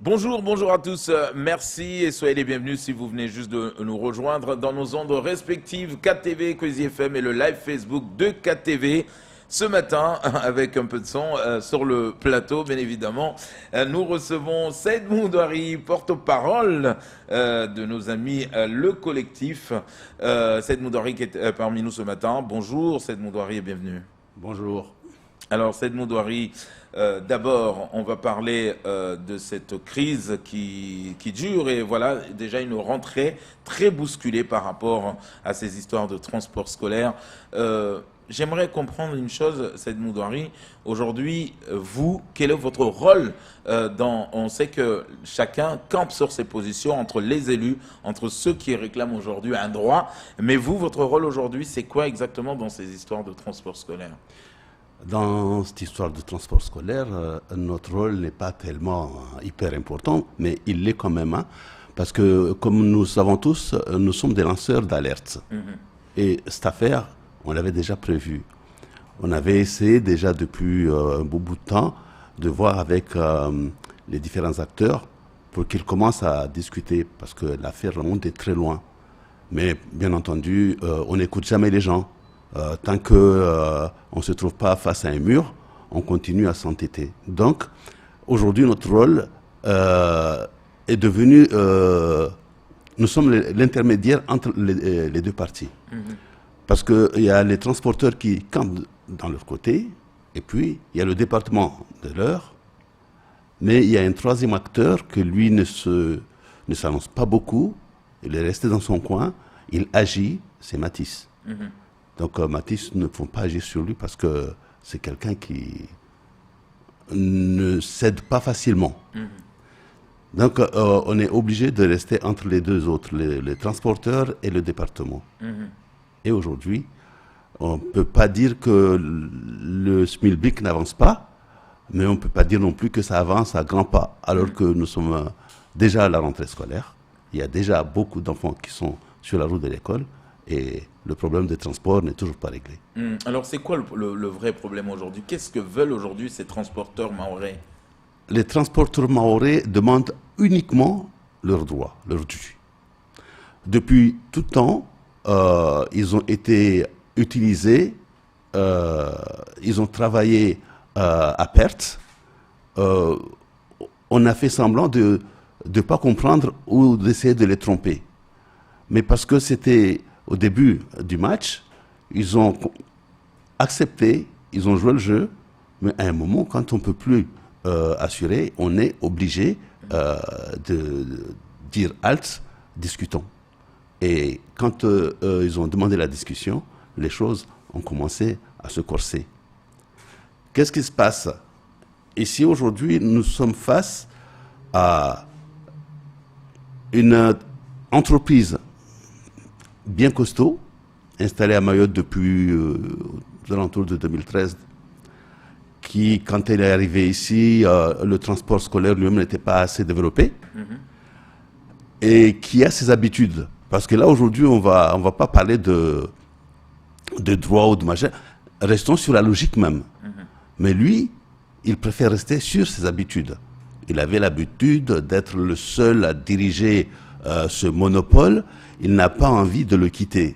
Bonjour à tous, merci et soyez les bienvenus si vous venez juste de nous rejoindre dans nos ondes respectives KTV, Kwezi FM et le live Facebook de KTV. Ce matin, avec un peu de son sur le plateau, bien évidemment, nous recevons Saïd Moudouari, porte-parole de nos amis Le Collectif. Saïd Moudouari qui est parmi nous ce matin. Bonjour Saïd Moudouari et bienvenue. Bonjour. Alors Saïd Moudouari, d'abord on va parler de cette crise qui dure et voilà déjà une rentrée très bousculée par rapport à ces histoires de transport scolaire. J'aimerais comprendre une chose, Saïd Moudouari. Aujourd'hui, vous, quel est votre rôle on sait que chacun campe sur ses positions entre les élus, entre ceux qui réclament aujourd'hui un droit. Mais vous, votre rôle aujourd'hui, c'est quoi exactement dans ces histoires de transport scolaire ? Dans cette histoire de transport scolaire, notre rôle n'est pas tellement hyper important, mais il l'est quand même, hein, parce que comme nous savons tous, nous sommes des lanceurs d'alerte. Et cette affaire, on l'avait déjà prévue. On avait essayé déjà depuis un beau bout de temps de voir avec les différents acteurs pour qu'ils commencent à discuter, parce que l'affaire remonte de très loin. Mais bien entendu, on n'écoute jamais les gens. Tant qu'on ne se trouve pas face à un mur, on continue à s'entêter. Donc, aujourd'hui, notre rôle est devenu... nous sommes l'intermédiaire entre les deux parties. Parce qu'il y a les transporteurs qui campent dans leur côté, et puis il y a le département de leur. Mais il y a un troisième acteur que lui ne s'annonce pas beaucoup, il est resté dans son coin, il agit, c'est Matisse. Donc Matisse ne faut pas agir sur lui parce que c'est quelqu'un qui ne cède pas facilement. Donc on est obligé de rester entre les deux autres, les transporteurs et le département. Et aujourd'hui, on ne peut pas dire que le SMILBIC n'avance pas, mais on ne peut pas dire non plus que ça avance à grands pas, alors que nous sommes déjà à la rentrée scolaire. Il y a déjà beaucoup d'enfants qui sont sur la route de l'école et le problème des transports n'est toujours pas réglé. Alors c'est quoi le vrai problème aujourd'hui? Qu'est-ce que veulent aujourd'hui ces transporteurs mahorais? Les transporteurs mahorais demandent uniquement leurs droits, leurs dûs. Depuis tout temps, ils ont été utilisés, ils ont travaillé à perte. On a fait semblant de ne pas comprendre ou d'essayer de les tromper. Mais parce que c'était au début du match, ils ont accepté, ils ont joué le jeu, mais à un moment, quand on ne peut plus assurer, on est obligé de dire halt, discutons. Et quand ils ont demandé la discussion, les choses ont commencé à se corser. Qu'est-ce qui se passe? Ici, aujourd'hui, nous sommes face à une entreprise bien costaud, installée à Mayotte depuis l'entour de 2013, qui, quand elle est arrivée ici, le transport scolaire lui-même n'était pas assez développé, et qui a ses habitudes. Parce que là, aujourd'hui, on va pas parler de droit ou de machin. Restons sur la logique même. Mais lui, il préfère rester sur ses habitudes. Il avait l'habitude d'être le seul à diriger ce monopole. Il n'a pas envie de le quitter.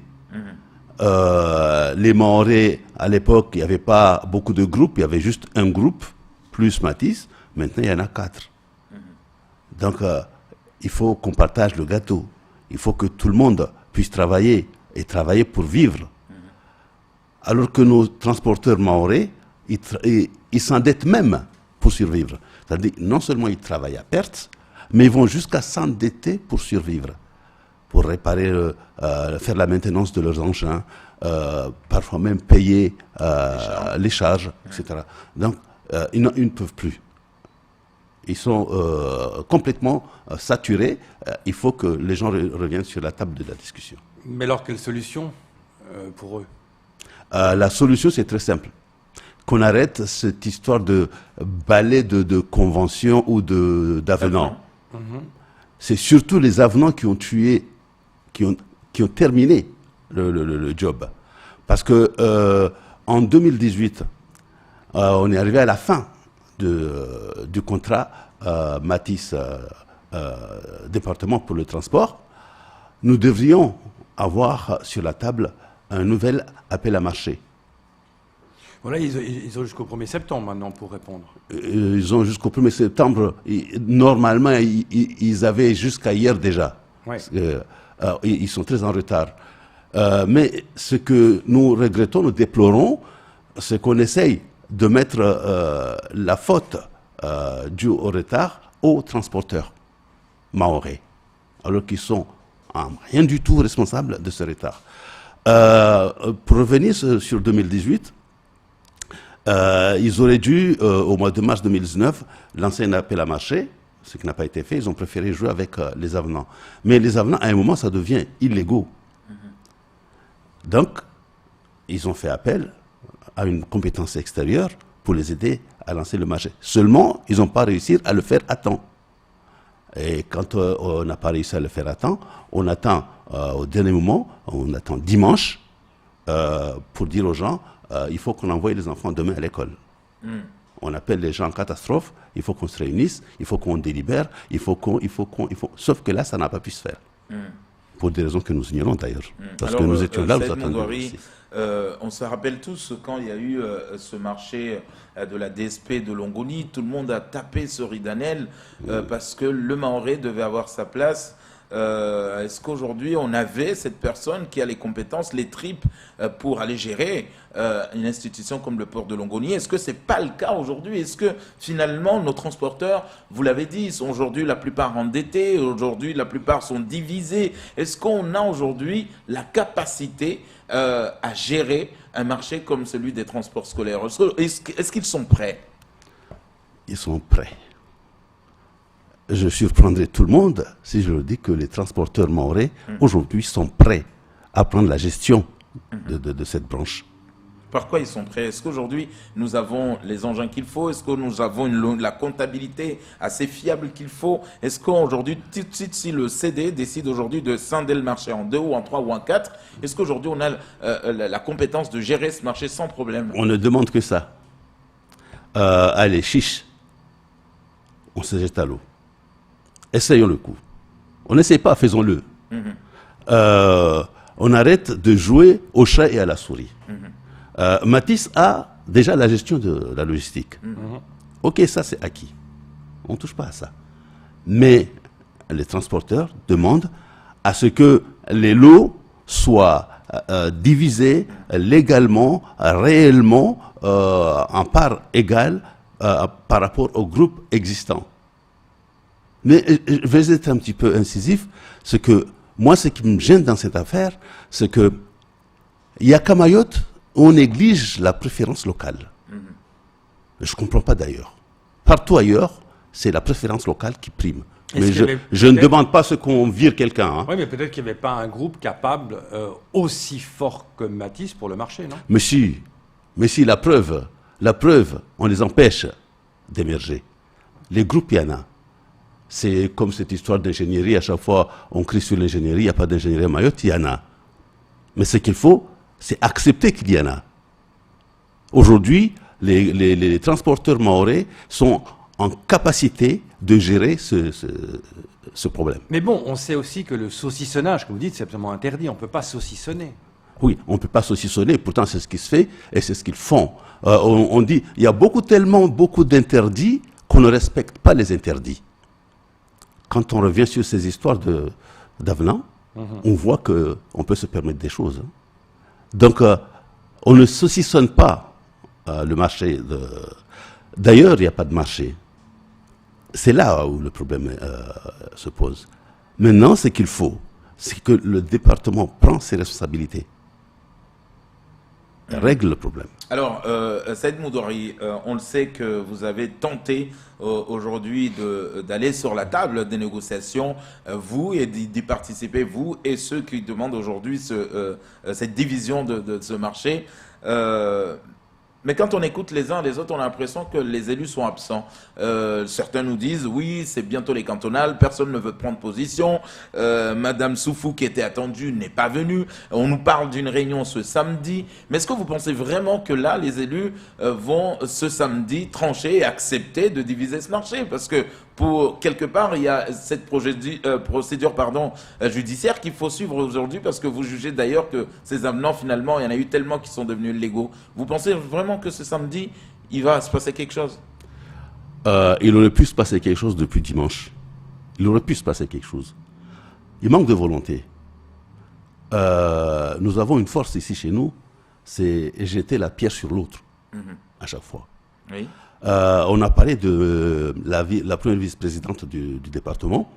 Les Mahorais, à l'époque, il n'y avait pas beaucoup de groupes. Il y avait juste un groupe, plus Matisse. Maintenant, il y en a 4. Donc, il faut qu'on partage le gâteau. Il faut que tout le monde puisse travailler et travailler pour vivre. Alors que nos transporteurs mahorais, ils s'endettent même pour survivre. C'est-à-dire, non seulement ils travaillent à perte, mais ils vont jusqu'à s'endetter pour survivre, pour réparer, faire la maintenance de leurs engins, parfois même payer les charges, etc. Donc, ils ne peuvent plus. Ils sont complètement saturés. Il faut que les gens reviennent sur la table de la discussion. Mais alors, quelle solution pour eux? La solution, c'est très simple. Qu'on arrête cette histoire de balai de conventions ou d'avenants. C'est surtout les avenants qui ont tué, qui ont terminé le job. Parce que en 2018, on est arrivé à la fin du contrat Matisse, département pour le transport, nous devrions avoir sur la table un nouvel appel à marché. Voilà, ils ont jusqu'au 1er septembre maintenant pour répondre. Ils ont jusqu'au 1er septembre. Normalement, ils avaient jusqu'à hier déjà. Ouais. Ils sont très en retard. Mais ce que nous regrettons, nous déplorons, c'est qu'on essaye de mettre la faute due au retard aux transporteurs mahorais, alors qu'ils sont en rien du tout responsables de ce retard. Pour revenir sur 2018, ils auraient dû, au mois de mars 2019, lancer un appel à marché, ce qui n'a pas été fait. Ils ont préféré jouer avec les avenants. Mais les avenants, à un moment, ça devient illégaux. Donc, ils ont fait appel à une compétence extérieure pour les aider à lancer le marché. Seulement, ils n'ont pas réussi à le faire à temps. Et quand on n'a pas réussi à le faire à temps, on attend au dernier moment, on attend dimanche pour dire aux gens il faut qu'on envoie les enfants demain à l'école. On appelle les gens en catastrophe, il faut qu'on se réunisse, il faut qu'on délibère, il faut. Sauf que là, ça n'a pas pu se faire. Pour des raisons que nous ignorons d'ailleurs. Parce que nous étions là, nous attendions. On se rappelle tous quand il y a eu ce marché de la DSP de Longoni, tout le monde a tapé sur Ridanel parce que le Mahorais devait avoir sa place. Est-ce qu'aujourd'hui on avait cette personne qui a les compétences, les tripes pour aller gérer une institution comme le port de Longoni? Est-ce que c'est pas le cas aujourd'hui? Est-ce que finalement nos transporteurs, vous l'avez dit, sont aujourd'hui la plupart endettés, aujourd'hui la plupart sont divisés? Est-ce qu'on a aujourd'hui la capacité à gérer un marché comme celui des transports scolaires? Est-ce qu'ils sont prêts? Ils sont prêts. Je surprendrai tout le monde si je le dis que les transporteurs mahorais, aujourd'hui, sont prêts à prendre la gestion de cette branche. Par quoi ils sont prêts? Est-ce qu'aujourd'hui, nous avons les engins qu'il faut? Est-ce que nous avons la comptabilité assez fiable qu'il faut? Est-ce qu'aujourd'hui, si le CD décide aujourd'hui de scinder le marché en 2 ou en 3 ou en 4, est-ce qu'aujourd'hui, on a la compétence de gérer ce marché sans problème? On ne demande que ça. Allez, chiche. On se jette à l'eau. Essayons le coup. On n'essaie pas, faisons-le. On arrête de jouer au chat et à la souris. Matisse a déjà la gestion de la logistique. Ok, ça c'est acquis. On ne touche pas à ça. Mais les transporteurs demandent à ce que les lots soient divisés légalement, réellement, en part égale par rapport au groupe existant. Mais je vais être un petit peu incisif, c'est que moi, ce qui me gêne dans cette affaire, c'est que il y a qu'à Mayotte, on néglige la préférence locale. Je ne comprends pas d'ailleurs. Partout ailleurs, c'est la préférence locale qui prime. Mais je ne demande pas ce qu'on vire quelqu'un. Hein. Oui, mais peut-être qu'il n'y avait pas un groupe capable aussi fort que Matisse pour le marché, non? Mais si, la preuve, on les empêche d'émerger. Les groupes, il y en a. C'est comme cette histoire d'ingénierie, à chaque fois on crie sur l'ingénierie, il n'y a pas d'ingénierie à Mayotte, il y en a. Mais ce qu'il faut, c'est accepter qu'il y en a. Aujourd'hui, les transporteurs mahorais sont en capacité de gérer ce problème. Mais bon, on sait aussi que le saucissonnage, comme vous dites, c'est absolument interdit, on ne peut pas saucissonner. Oui, on ne peut pas saucissonner, pourtant c'est ce qui se fait et c'est ce qu'ils font. On dit, il y a tellement beaucoup d'interdits qu'on ne respecte pas les interdits. Quand on revient sur ces histoires d'avenants, on voit qu'on peut se permettre des choses. Donc, on ne saucissonne pas le marché. D'ailleurs, il n'y a pas de marché. C'est là où le problème se pose. Maintenant, ce qu'il faut, c'est que le département prend ses responsabilités. Règle le problème. Alors, Saïd Moudori, on le sait que vous avez tenté aujourd'hui d'aller sur la table des négociations, vous, et d'y participer, vous et ceux qui demandent aujourd'hui cette division de ce marché. Mais quand on écoute les uns les autres, on a l'impression que les élus sont absents. Certains nous disent, oui, c'est bientôt les cantonales, personne ne veut prendre position. Madame Soufou, qui était attendue, n'est pas venue. On nous parle d'une réunion ce samedi. Mais est-ce que vous pensez vraiment que là, les élus vont ce samedi trancher et accepter de diviser ce marché? Parce que pour quelque part, il y a cette procédure judiciaire qu'il faut suivre aujourd'hui, parce que vous jugez d'ailleurs que ces avenants, finalement, il y en a eu tellement qui sont devenus légaux. Vous pensez vraiment que ce samedi, il va se passer quelque chose? Il aurait pu se passer quelque chose depuis dimanche. Il aurait pu se passer quelque chose. Il manque de volonté. Nous avons une force ici chez nous, c'est jeter la pierre sur l'autre, à chaque fois. Oui. On a parlé de la première vice-présidente du département.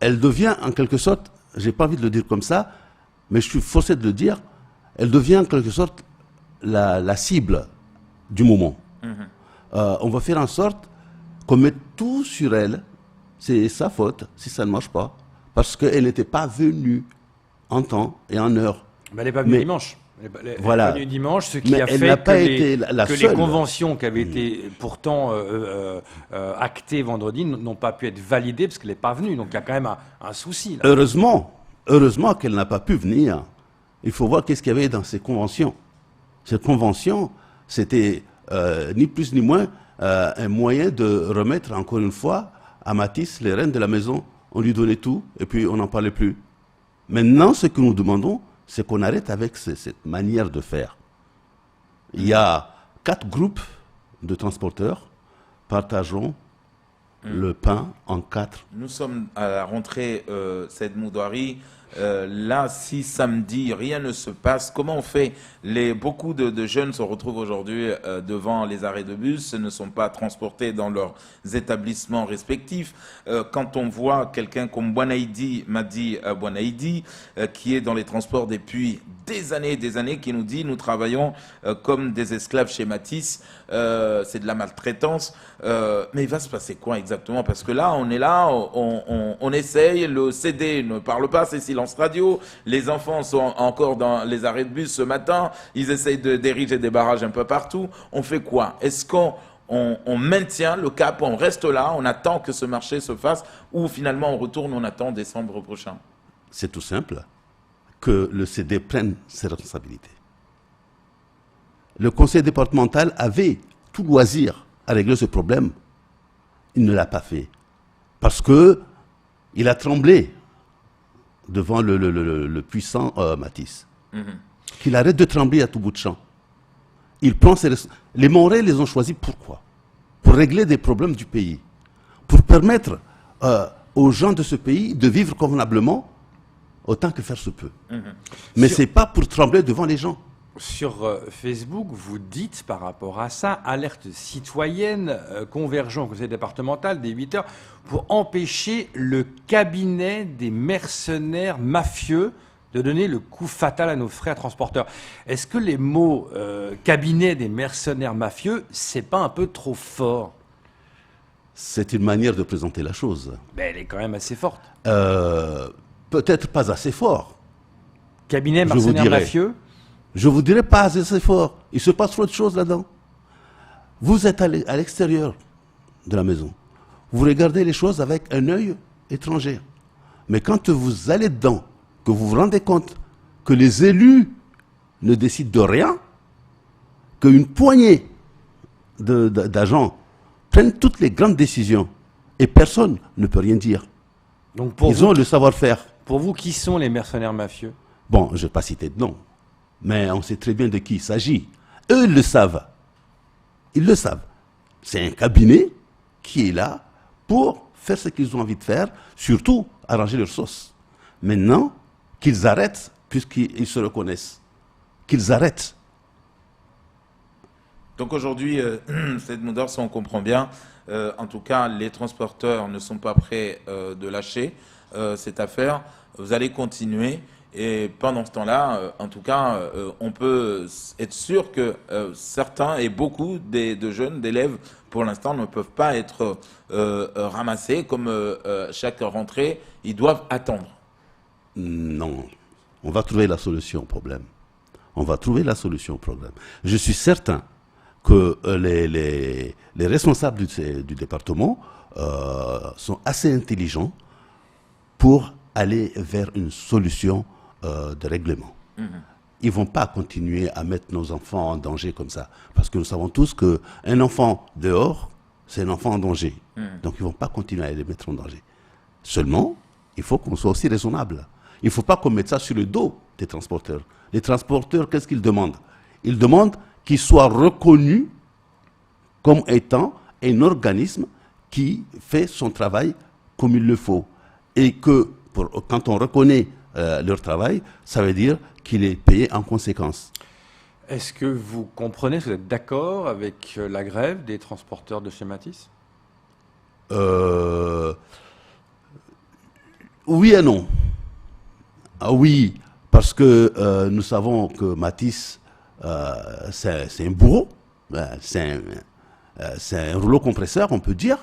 Elle devient en quelque sorte, j'ai pas envie de le dire comme ça, mais je suis forcé de le dire, elle devient en quelque sorte la cible du moment. On va faire en sorte qu'on mette tout sur elle. C'est sa faute si ça ne marche pas, parce qu'elle n'était pas venue en temps et en heure. Mais elle n'est pas venue dimanche. Elle est Voilà. venue dimanche, ce qui Mais a elle fait n'a que, pas les, été la que les seule. conventions qui avaient été pourtant actées vendredi n'ont pas pu être validées parce qu'elle n'est pas venue. Donc il y a quand même un souci. Là. Heureusement qu'elle n'a pas pu venir. Il faut voir qu'est-ce qu'il y avait dans ces conventions. Ces conventions, c'était ni plus ni moins un moyen de remettre encore une fois à Matisse les rênes de la maison. On lui donnait tout et puis on n'en parlait plus. Maintenant, ce que nous demandons, c'est qu'on arrête avec cette manière de faire. Il y a 4 groupes de transporteurs. Partageons le pain en 4. Nous sommes à la rentrée, Saïd Moudouari. Là, si samedi, rien ne se passe, comment on fait? Beaucoup de jeunes se retrouvent aujourd'hui devant les arrêts de bus, ne sont pas transportés dans leurs établissements respectifs. Quand on voit quelqu'un comme Bouanaïdi, Madi Bouanaïdi, qui est dans les transports depuis des années, qui nous dit « nous travaillons comme des esclaves chez Matisse, c'est de la maltraitance ». Mais il va se passer quoi exactement? Parce que là, on est là, on essaye, le CD ne parle pas, c'est silence radio, les enfants sont encore dans les arrêts de bus ce matin, ils essayent d'ériger des barrages un peu partout. On fait quoi? Est-ce qu'on maintient le cap, on reste là, on attend que ce marché se fasse, ou finalement on retourne, on attend décembre prochain? C'est tout simple, que le CD prenne ses responsabilités. Le conseil départemental avait tout loisir à régler ce problème. Il ne l'a pas fait. Parce que il a tremblé devant le puissant Matisse. Qu'il arrête de trembler à tout bout de champ. Il prend les Monrais les ont choisis pourquoi? Pour régler des problèmes du pays. Pour permettre aux gens de ce pays de vivre convenablement autant que faire se peut. Mais ce n'est pas pour trembler devant les gens. Sur Facebook, vous dites par rapport à ça, alerte citoyenne, convergent au conseil départemental dès 8 heures, pour empêcher le cabinet des mercenaires mafieux de donner le coup fatal à nos frères transporteurs. Est-ce que les mots cabinet des mercenaires mafieux, c'est pas un peu trop fort? C'est une manière de présenter la chose. Mais elle est quand même assez forte. Peut-être pas assez fort. Cabinet mercenaires mafieux? Je vous dirais pas assez fort. Il se passe trop de choses là-dedans. Vous êtes à l'extérieur de la maison. Vous regardez les choses avec un œil étranger. Mais quand vous allez dedans, que vous vous rendez compte que les élus ne décident de rien, qu'une poignée d'agents prennent toutes les grandes décisions et personne ne peut rien dire. Donc pour Ils ont le savoir-faire. Pour vous, qui sont les mercenaires mafieux? Bon, je ne vais pas citer de nom. Mais on sait très bien de qui il s'agit. Eux, ils le savent. Ils le savent. C'est un cabinet qui est là pour faire ce qu'ils ont envie de faire, surtout arranger leur sauce. Maintenant, qu'ils arrêtent, puisqu'ils se reconnaissent. Qu'ils arrêtent. Donc aujourd'hui, Saïd Moudar, si on comprend bien, en tout cas, les transporteurs ne sont pas prêts de lâcher cette affaire. Vous allez continuer. Et pendant ce temps-là, en tout cas, on peut être sûr que certains et beaucoup de jeunes, d'élèves, pour l'instant, ne peuvent pas être ramassés comme chaque rentrée. Ils doivent attendre. Non. On va trouver la solution au problème. On va trouver la solution au problème. Je suis certain que les responsables du département sont assez intelligents pour aller vers une solution de règlement. Ils ne vont pas continuer à mettre nos enfants en danger comme ça. Parce que nous savons tous qu'un enfant dehors, c'est un enfant en danger. Donc ils ne vont pas continuer à les mettre en danger. Seulement, il faut qu'on soit aussi raisonnable. Il ne faut pas qu'on mette ça sur le dos des transporteurs. Les transporteurs, qu'est-ce qu'ils demandent? Ils demandent qu'ils soient reconnus comme étant un organisme qui fait son travail comme il le faut. Et que quand on reconnaît leur travail, ça veut dire qu'il est payé en conséquence. Est-ce que vous comprenez, est-ce que vous êtes d'accord avec la grève des transporteurs de chez Matisse? Oui et non. Ah oui, parce que nous savons que Matisse, c'est un bourreau, c'est un rouleau compresseur, on peut dire.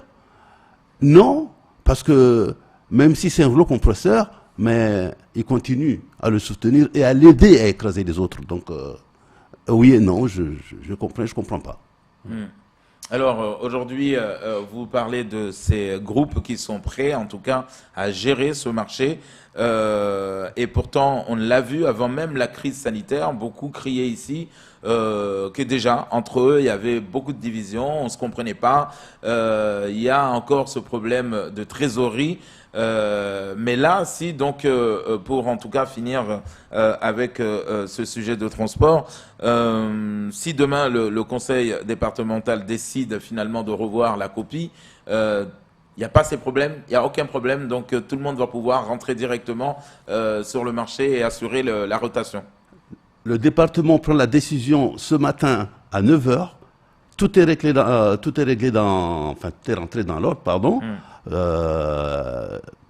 Non, parce que même si c'est un rouleau compresseur, mais il continue à le soutenir et à l'aider à écraser les autres. Donc, oui et non, je comprends pas. Alors aujourd'hui, vous parlez de ces groupes qui sont prêts, en tout cas, à gérer ce marché. Et pourtant, on l'a vu avant même la crise sanitaire, beaucoup criaient ici que déjà, entre eux, il y avait beaucoup de divisions, on ne se comprenait pas. Il y a encore ce problème de trésorerie. Mais là, si donc, pour en tout cas finir avec ce sujet de transport, si demain le conseil départemental décide finalement de revoir la copie, il n'y a pas ces problèmes, il n'y a aucun problème, donc tout le monde va pouvoir rentrer directement sur le marché et assurer la rotation. Le département prend la décision ce matin à 9h, tout est rentré dans l'ordre, pardon.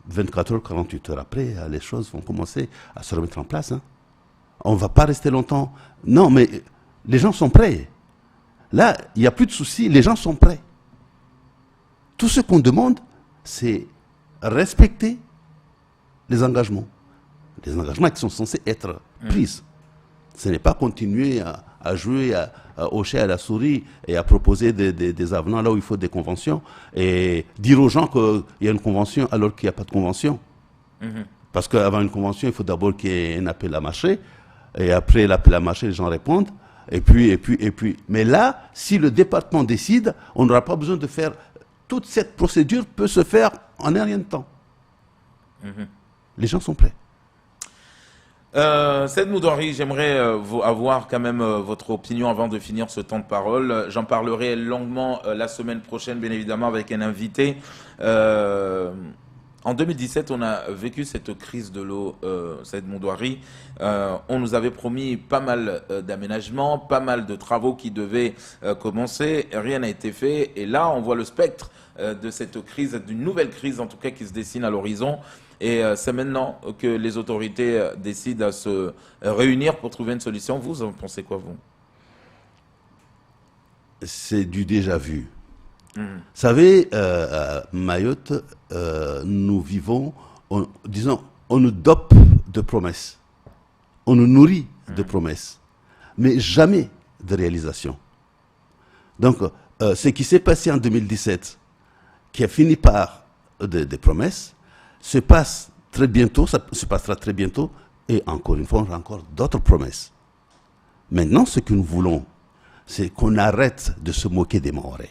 24 heures, 48 heures après, les choses vont commencer à se remettre en place. Hein. On ne va pas rester longtemps. Non, mais les gens sont prêts. Là, il n'y a plus de soucis, les gens sont prêts. Tout ce qu'on demande, c'est respecter les engagements. Les engagements qui sont censés être pris. Ce n'est pas continuer à jouer, à hocher à la souris et à proposer des avenants là où il faut des conventions et dire aux gens qu'il y a une convention alors qu'il n'y a pas de convention. Parce qu'avant une convention, il faut d'abord qu'il y ait un appel à marché et après l'appel à marché, les gens répondent et puis. Mais là, si le département décide, on n'aura pas besoin de faire... Toute cette procédure peut se faire en un rien de temps. Les gens sont prêts. Said Moudouari, j'aimerais avoir quand même votre opinion avant de finir ce temps de parole. J'en parlerai longuement la semaine prochaine, bien évidemment, avec un invité. En 2017, on a vécu cette crise de l'eau, Said Moudouari. On nous avait promis pas mal d'aménagements, pas mal de travaux qui devaient commencer. Rien n'a été fait. Et là, on voit le spectre de cette crise, d'une nouvelle crise en tout cas qui se dessine à l'horizon. Et c'est maintenant que les autorités décident à se réunir pour trouver une solution. Vous en pensez quoi, vous? C'est du déjà vu. Vous savez, à Mayotte, nous vivons, disons, on nous dope de promesses. On nous nourrit de promesses. Mais jamais de réalisation. Donc, ce qui s'est passé en 2017, qui a fini par des promesses, se passe très bientôt, ça se passera très bientôt, et encore une fois, on a encore d'autres promesses. Maintenant, ce que nous voulons, c'est qu'on arrête de se moquer des Mahorais.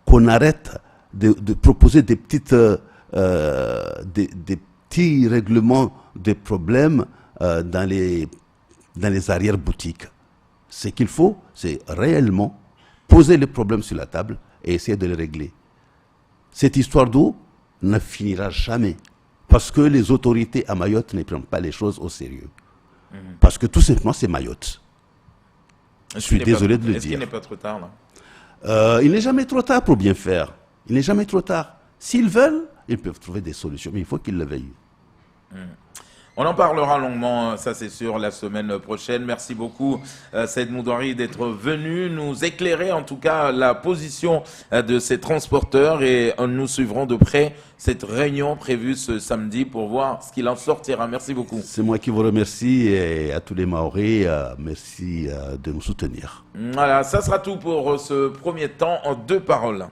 Qu'on arrête de proposer des petits règlements des problèmes dans les arrière-boutiques. Ce qu'il faut, c'est réellement poser les problèmes sur la table et essayer de les régler. Cette histoire d'eau ne finira jamais. Parce que les autorités à Mayotte ne prennent pas les choses au sérieux. Parce que tout simplement, c'est Mayotte. Je suis désolé de le dire. Est-ce qu'il n'est pas trop tard, là? Il n'est jamais trop tard pour bien faire. Il n'est jamais trop tard. S'ils veulent, ils peuvent trouver des solutions. Mais il faut qu'ils le veuillent. On en parlera longuement, ça c'est sûr, la semaine prochaine. Merci beaucoup, Saïd Moudouari, d'être venu nous éclairer en tout cas la position de ces transporteurs et nous suivrons de près cette réunion prévue ce samedi pour voir ce qu'il en sortira. Merci beaucoup. C'est moi qui vous remercie et à tous les Maoris, merci de nous soutenir. Voilà, ça sera tout pour ce premier temps en 2 paroles.